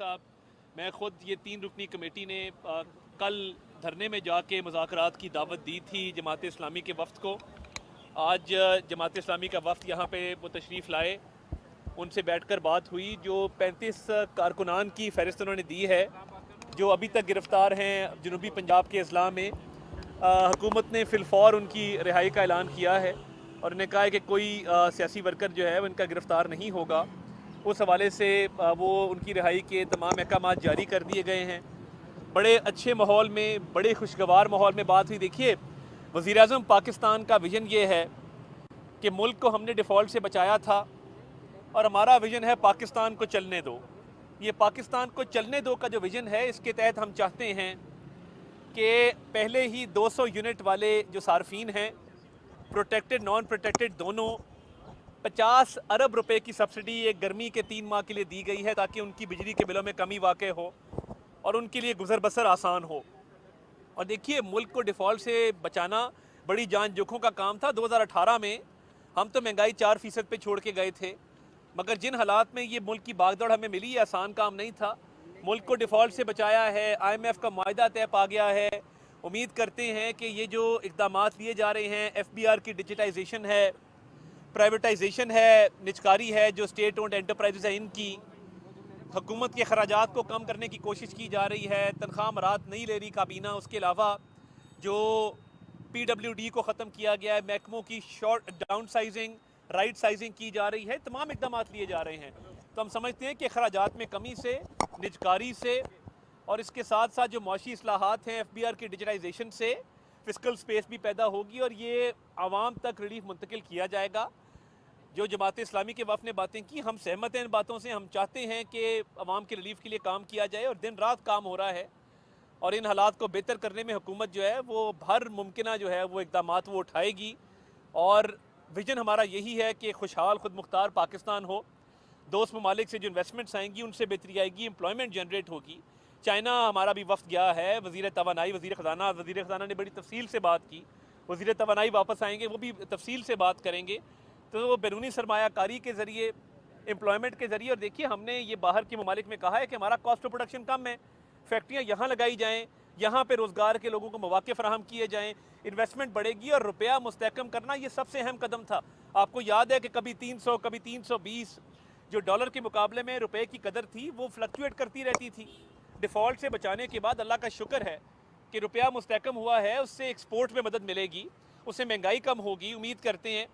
साहब, मैं ख़ुद ये 3 रुकनी कमेटी ने कल धरने में जाके मुज़ाकरात की दावत दी थी जमात इस्लामी के वफ़द को। आज जमात इस्लामी का वफ़द यहाँ पे वो तशरीफ़ लाए, उनसे बैठकर बात हुई। जो 35 कारकुनान की फ़हरिस्त उन्होंने दी है जो अभी तक गिरफ़्तार हैं जनूबी पंजाब के अजला में, हुकूमत ने फ़िलफ़ौर उनकी रिहाई का ऐलान किया है और उन्हें कहा है कि कोई सियासी वर्कर जो है उनका गिरफ़्तार नहीं होगा। उस हवाले से वो उनकी रिहाई के तमाम अहकाम जारी कर दिए गए हैं। बड़े अच्छे माहौल में, बड़े खुशगवार माहौल में बात हुई। देखिए, वज़ीर-ए-आज़म पाकिस्तान का विज़न ये है कि मुल्क को हमने डिफ़ॉल्ट से बचाया था और हमारा विज़न है पाकिस्तान को चलने दो। ये पाकिस्तान को चलने दो का जो विज़न है, इसके तहत हम चाहते हैं कि पहले ही 200 यूनिट वाले जो सार्फिन हैं, प्रोटेक्टेड नॉन प्रोटेक्टेड दोनों, 50 अरब रुपए की सब्सिडी एक गर्मी के 3 माह के लिए दी गई है ताकि उनकी बिजली के बिलों में कमी वाक़ई हो और उनके लिए गुजर बसर आसान हो। और देखिए, मुल्क को डिफ़ॉल्ट से बचाना बड़ी जान जोखों का काम था। 2018 में हम तो महंगाई 4% पे छोड़ के गए थे, मगर जिन हालात में ये मुल्क की भागदौड़ हमें मिली, ये आसान काम नहीं था। मुल्क को डिफ़ॉल्ट से बचाया है, IMF का मुआहदा तय पा गया है। उम्मीद करते हैं कि ये जो इक़दामात लिए जा रहे हैं, FBR की डिजिटाइजेशन है, प्राइवेटाइजेशन है, निजकारी है, जो स्टेट ओन्ड एंटरप्राइजेज है, इनकी हुकूमत के खराजात को कम करने की कोशिश की जा रही है। तनख्वाह मरात नहीं ले रही काबीना। उसके अलावा जो PWD को ख़त्म किया गया है, महकमों की short down sizing, right sizing की जा रही है, तमाम इकदाम लिए जा रहे हैं। तो हम समझते हैं कि खराजात में कमी से, निजकारी से और इसके साथ साथ जो मुआशी इस्लाहात हैं, FBR की डिजिटाइजेशन से फिस्कल स्पेस भी पैदा होगी और ये आवाम तक रिलीफ मुंतकिल किया जाएगा। जो जमात इस्लामी के वफ़द ने बातें की, हम सहमत हैं इन बातों से। हम चाहते हैं कि आवाम के रिलीफ के लिए काम किया जाए और दिन रात काम हो रहा है और इन हालात को बेहतर करने में हुकूमत जो है वो हर मुमकिन जो है वो इक़दामात वो उठाएगी। और विजन हमारा यही है कि खुशहाल खुद मुख्तार पाकिस्तान हो। दोस्त ममालिक से जो इन्वेस्टमेंट्स आएंगी उनसे बेहतरी आएगी, एम्प्लॉयमेंट जनरेट होगी। चाइना हमारा भी वफ़द गया है, वज़ीर तवानाई, वज़ीर ख़ज़ाना ने बड़ी तफसील से बात की। वज़ीर तवानाई वापस आएंगे, वो भी तफसील से बात करेंगे। तो बैरूनी सरमायाकारी के ज़रिए, एम्प्लॉयमेंट के ज़रिए। और देखिए, हमने ये बाहर के ममालिक में कहा है कि हमारा कॉस्ट ऑफ प्रोडक्शन कम है, फैक्ट्रियाँ यहाँ लगाई जाएँ, यहाँ पे रोज़गार के लोगों को मौके फराहम किए जाएँ, इन्वेस्टमेंट बढ़ेगी और रुपया मुस्तहकम करना ये सबसे अहम कदम था। आपको याद है कि कभी 300, कभी 320 जो डॉलर के मुकाबले में रुपए की कदर थी वो फ्लक्चुएट करती रहती थी। डिफ़ॉल्ट से बचाने के बाद अल्लाह का शुक्र है कि रुपया मुस्तहकम हुआ है, उससे एक्सपोर्ट में मदद मिलेगी, उससे महंगाई कम होगी। उम्मीद करते हैं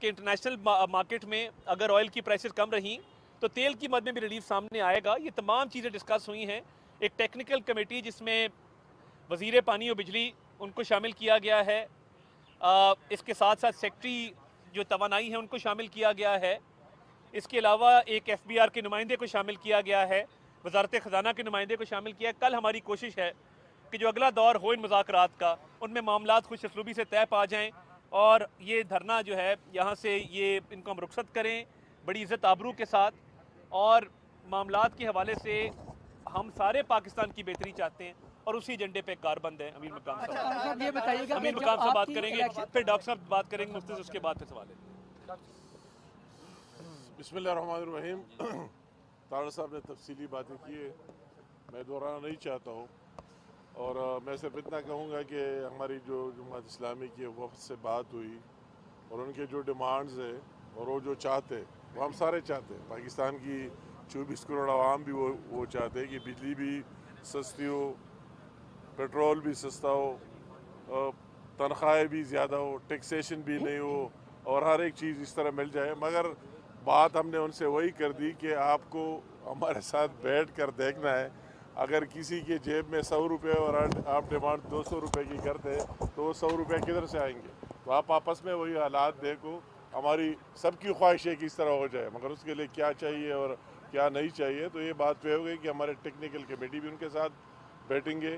कि इंटरनेशनल मार्केट में अगर ऑयल की प्राइसेस कम रहीं तो तेल की मद में भी रिलीफ सामने आएगा। ये तमाम चीज़ें डिस्कस हुई हैं। एक टेक्निकल कमेटी जिसमें वज़ीर पानी और बिजली उनको शामिल किया गया है, इसके साथ साथ सेक्रेटरी जो तवानाई है उनको शामिल किया गया है। इसके अलावा एक FBR के नुमाइंदे को शामिल किया गया है, वज़ारत ख़ज़ाना के नुमाइंदे को शामिल किया है। कल हमारी कोशिश है कि जो अगला दौर हो इन मुज़ाकरात का, उनमें मामलात खुश असलूबी से तय पा जाएँ और ये धरना जो है यहाँ से ये इनको हम रुखसत करें बड़ी इज़्ज़त आबरू के साथ। और मामलात के हवाले से हम सारे पाकिस्तान की बेहतरी चाहते हैं और उसी एजेंडे पे कारबंद है। अमीर मकाम साहब, ये बताइएगा, अमीर मकाम साहब बात करेंगे, फिर डॉक्टर साहब बात करेंगे, मुफ्ती से उसके बाद फिर सवाल है। बिस्मिल्लाहिर्रहमानिर्रहीम। तारा साहब ने तफसीली बातें की है, मैं दोहराना नहीं चाहता हूँ। और मैं सिर्फ इतना कहूँगा कि हमारी जो जमात इस्लामी की वफ़द से बात हुई और उनके जो डिमांड्स है और वो जो चाहते वो हम सारे चाहते हैं। पाकिस्तान की 24 करोड़ आवाम भी वो चाहते हैं कि बिजली भी सस्ती हो, पेट्रोल भी सस्ता हो, तनख्वाहें भी ज़्यादा हो, टैक्सेशन भी नहीं हो और हर एक चीज़ इस तरह मिल जाए। मगर बात हमने उनसे वही कर दी कि आपको हमारे साथ बैठ कर देखना है। अगर किसी के जेब में 100 रुपये और आप डिमांड 200 रुपये की करते तो वो 100 रुपये किधर से आएंगे? तो आप आपस में वही हालात देखो। हमारी सबकी ख्वाहिश है कि इस तरह हो जाए, मगर उसके लिए क्या चाहिए और क्या नहीं चाहिए, तो ये बात पे हो गई कि हमारे टेक्निकल कमेटी भी उनके साथ बैठेंगे।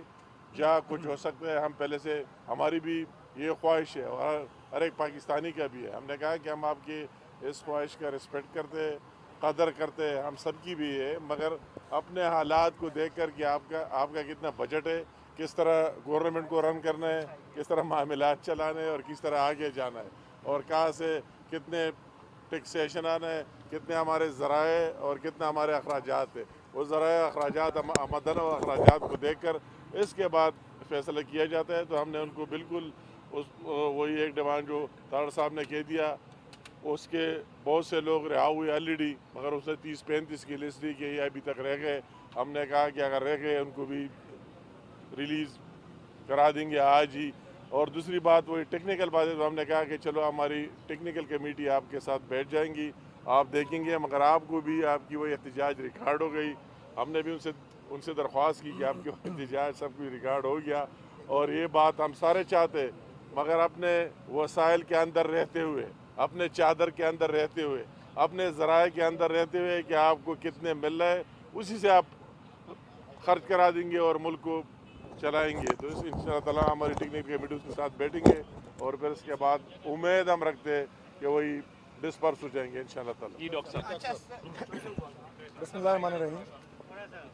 क्या कुछ हो सकता है, हम पहले से हमारी भी ये ख्वाहिश है और हर एक पाकिस्तानी का भी है। हमने कहा कि हम आपकी इस ख्वाहिश का रिस्पेक्ट करते हैं, कदर करते हैं, हम सबकी भी है, मगर अपने हालात को देख कर कि आपका कितना बजट है, किस तरह गवर्नमेंट को रन करना है, किस तरह मामलात चलाने हैं और किस तरह आगे जाना है और कहाँ से कितने टैक्सेशन है, कितने हमारे ज़राए और कितना हमारे अखराजात है। वो ज़राए अखराजात आमदन और अखराजात को देख कर इसके बाद फ़ैसला किया जाता है। तो हमने उनको बिल्कुल वही एक डिमांड जो ताड़ साहब ने कह दिया, उसके बहुत से लोग रिहा हुए ऑलरेडी, मगर उसने 30-35 की लिस्ट दी कि ये अभी तक रह गए। हमने कहा कि अगर रह गए उनको भी रिलीज़ करा देंगे आज ही। और दूसरी बात वही टेक्निकल बात है, तो हमने कहा कि चलो हमारी टेक्निकल कमेटी आपके साथ बैठ जाएंगी, आप देखेंगे, मगर आपको भी आपकी वही एहतजाज रिकॉर्ड हो गई। हमने भी उनसे दरख्वास्त की कि आपकी एहतजाज सब कुछ रिकॉर्ड हो गया। और ये बात हम सारे चाहते, मगर अपने वसाइल के अंदर रहते हुए, अपने चादर के अंदर रहते हुए, अपने ज़राए के अंदर रहते हुए कि आपको कितने मिल रहे हैं उसी से आप खर्च करा देंगे और मुल्क को चलाएंगे। तो इंशाअल्लाह ताला हमारी टेक्निकल कमेटी उसके साथ बैठेंगे और फिर इसके बाद उम्मीद हम रखते हैं कि वही डिस्पर्स हो जाएंगे इंशाअल्लाह ताला। जी डॉक्टर साहब। बिस्मिल्लाहिर्रहमानिर्रहीम।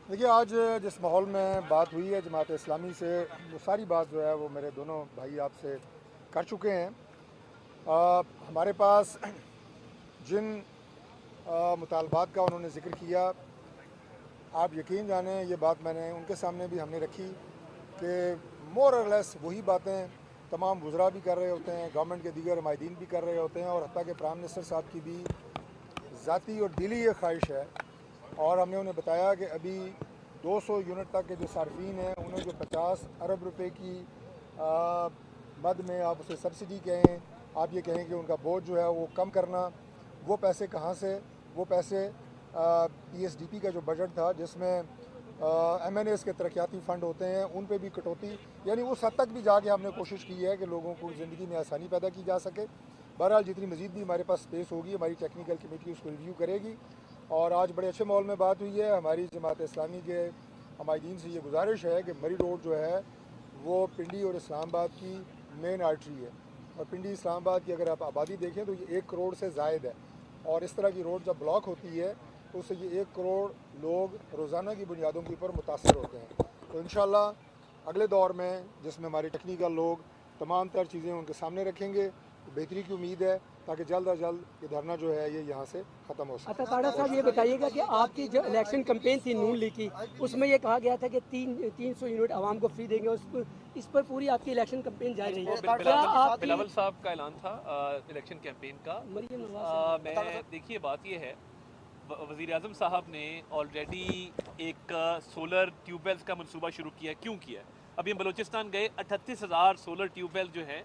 देखिए, आज जिस माहौल में बात हुई है जमात इस्लामी से, वो सारी बात जो है वो मेरे दोनों भाई आपसे कर चुके हैं। हमारे पास जिन मुतालबात का उन्होंने ज़िक्र किया, आप यकीन जाने ये बात मैंने उनके सामने भी हमने रखी कि मोर और लेस वही बातें तमाम वज़रा भी कर रहे होते हैं, गवर्नमेंट के दीगर नुमाइंदीन भी कर रहे होते हैं, और हत्ता कि प्राइम मिनिस्टर साहब की भी ज़ाती और दिली ये ख्वाहिश है। और हमने उन्हें बताया कि अभी 200 यूनिट तक के जो सार्फिन हैं उन्हें जो 50 अरब रुपए की मद में आप उसे सब्सिडी कहें, आप ये कहें कि उनका बोझ जो है वो कम करना, वो पैसे कहाँ से? वो पैसे PSDP का जो बजट था जिसमें MNAs के तरक्याती फ़ंड होते हैं उन पे भी कटौती, यानी उस हद तक भी जाके हमने कोशिश की है कि लोगों को ज़िंदगी में आसानी पैदा की जा सके। बहरहाल जितनी मज़ीद भी हमारे पास स्पेस होगी, हमारी टेक्निकल कमेटी उसको रिव्यू करेगी। और आज बड़े अच्छे माहौल में बात हुई है। हमारी जमात इस्लामी के हमायदीन से ये गुजारिश है कि मरी रोड जो है वो पिंडी और इस्लामाबाद की मेन आर्टरी है, और पिंडी इस्लामाबाद की अगर आप आबादी देखें तो ये 1 करोड़ से ज़ायद है, और इस तरह की रोड जब ब्लॉक होती है तो उससे ये 1 करोड़ लोग रोज़ाना की बुनियादों के ऊपर मुतासर होते हैं। तो इंशाअल्लाह अगले दौर में जिसमें हमारे टेक्निकल लोग तमाम तर चीज़ें उनके सामने रखेंगे, तो बेहतरी की उम्मीद है, ताकि जल्द अज जल्द ये धरना जो है ये यहाँ से ख़त्म हो सके। ताड़ा साहब, ये बताइएगा कि आपकी जो इलेक्शन कैंपेन थी नून लीग की, उसमें ये कहा गया था कि 300 यूनिट आवाम को फ्री देंगे, इस पर पूरी आपकी इलेक्शन कैंपेन जारी रही है। बिलावल साहब का ऐलान था इलेक्शन कैंपेन का। मैं देखिए बात ये है, वज़ीर आज़म साहब ने ऑलरेडी एक सोलर ट्यूबवेल्स का मंसूबा शुरू किया। क्यों किया? अभी हम बलूचिस्तान गए, 38,000 सोलर ट्यूबवेल जो हैं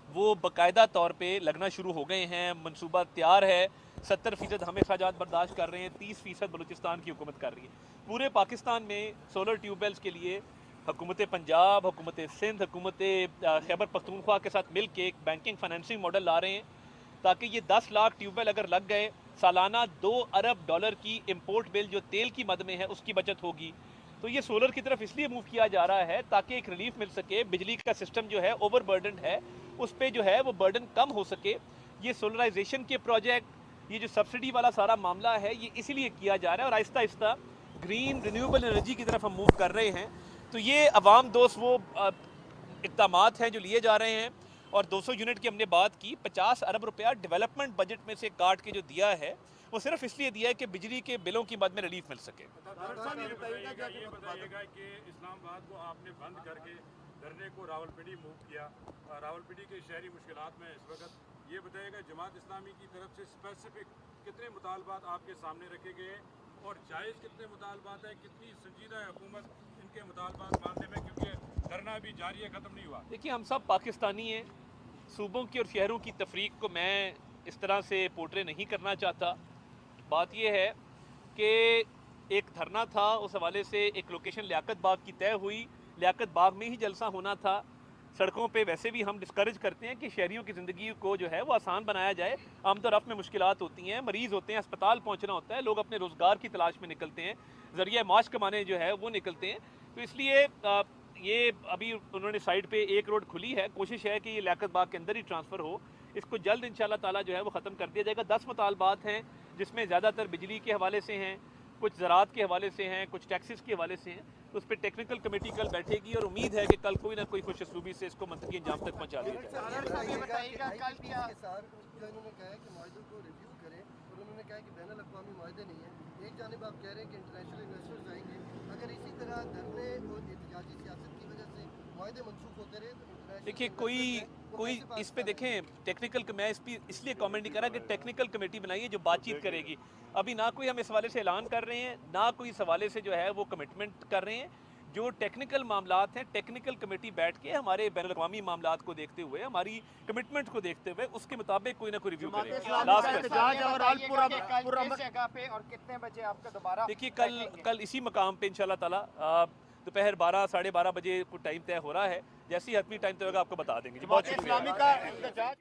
वो बाकायदा तौर पे लगना शुरू हो गए हैं। मंसूबा तैयार है। 70% हम अखराजात बर्दाश्त कर रहे हैं, 30% बलूचिस्तान की हुकूमत कर रही है। पूरे पाकिस्तान में सोलर ट्यूबवेल्स के लिए हुकूमत पंजाब, हुकूमत सिंध, हुकूमत खैबर पख्तूनख्वा के साथ मिल के एक बैंकिंग फाइनेंसिंग मॉडल ला रहे हैं, ताकि ये 10 लाख ट्यूबवेल अगर लग गए, सालाना $2 अरब की इम्पोर्ट बिल जो तेल की मद में है उसकी बचत होगी। तो ये सोलर की तरफ इसलिए मूव किया जा रहा है ताकि एक रिलीफ मिल सके। बिजली का सिस्टम जो है ओवरबर्डन है, उस पर जो है वो बर्डन कम हो सके। ये सोलराइजेशन के प्रोजेक्ट, ये जो सब्सिडी वाला सारा मामला है, ये इसीलिए किया जा रहा है, और Aahista Aahista green renewable energy की तरफ हम मूव कर रहे हैं। तो ये अवाम दोस्त वो इक़दामात हैं जो लिए जा रहे हैं। और 200 यूनिट की हमने बात की, 50 अरब रुपया डेवलपमेंट बजट में से काट के जो दिया है वो सिर्फ इसलिए दिया है कि बिजली के बिलों की मद में रिलीफ मिल सके। ये बताइएगा कि इस्लामाबाद को आपने बंद करके धरने को रावलपिंडी मूव किया, रावलपिंडी के शहरी मुश्किलात में इस वक्त, ये बताइएगा जमात इस्लामी की तरफ से स्पेसिफिक कितने मुतालबात आपके सामने रखे गए और जायज़ कितने मुतालबात हैं, कितनी संजीदा है हुकूमत इनके मुतालबात मानने में, क्योंकि धरना भी जारी है, ख़त्म नहीं हुआ। देखिए, हम सब पाकिस्तानी हैं। सूबों की और शहरों की तफरीक को मैं इस तरह से पोर्ट्रे नहीं करना चाहता। बात यह है कि एक धरना था, उस हवाले से एक लोकेशन लियाकत बाग की तय हुई, लियाकत बाग में ही जलसा होना था। सड़कों पे वैसे भी हम डिस्करेज करते हैं कि शहरियों की ज़िंदगी को जो है वो आसान बनाया जाए। आमतौर रफ़्त में मुश्किलात होती हैं, मरीज़ होते हैं, अस्पताल पहुंचना होता है, लोग अपने रोज़गार की तलाश में निकलते हैं, ज़रिया माश कमाने जो है वो निकलते हैं। तो इसलिए ये अभी उन्होंने साइड पे एक रोड खुली है, कोशिश है कि ये लियाकत बाग के अंदर ही ट्रांसफ़र हो। इसको जल्द इंशाअल्लाह ताला जो है वो ख़त्म कर दिया जाएगा। 10 मुतालबात हैं जिसमें ज़्यादातर बिजली के हवाले से हैं, कुछ ज़राअत के हवाले से हैं, कुछ टैक्सेस के हवाले से हैं। तो उस पर टेक्निकल कमेटी कल बैठेगी और उम्मीद है कि कल कोई ना कोई खुश असलूबी से इसको मंतकी अंजाम तक पहुँचा दिया जाए। जो इन्होंने कहा है कि माहदों को रिव्यू करें और उन्होंने कहा कि बैनुल अक़वामी माहदे नहीं है। एक जानिब आप कह रहे हैं कि इंटरनेशनल इन्वेस्टर्स आएंगे, अगर इसी तरह धरने और एहतजाजी सियासत की वजह से माहदे मनसूख होते रहे तो इंटरनेशनल देखिए कोई इस पे देखें टेक्निकल, मैं इस पर इसलिए कमेंट नहीं कर रहा कि टेक्निकल कमेटी बनाई है जो बातचीत करेगी। अभी ना कोई हम इस हवाले से ऐलान कर रहे हैं, ना कोई इस हवाले से जो है वो कमिटमेंट कर रहे हैं। जो टेक्निकल मामलात हैं, टेक्निकल कमेटी बैठ के हमारे बैनुल अक़वामी मामलात को देखते हुए, हमारी कमिटमेंट को देखते हुए उसके मुताबिक कोई ना कोई रिव्यू करें। देखिए कल इसी मकाम पे इंशाल्लाह ताला दोपहर 12 साढ़े 12 बजे को टाइम तय हो रहा है। जैसे ही हतमी टाइम तय होगा आपको बता देंगे जी। बहुत शुक्रिया।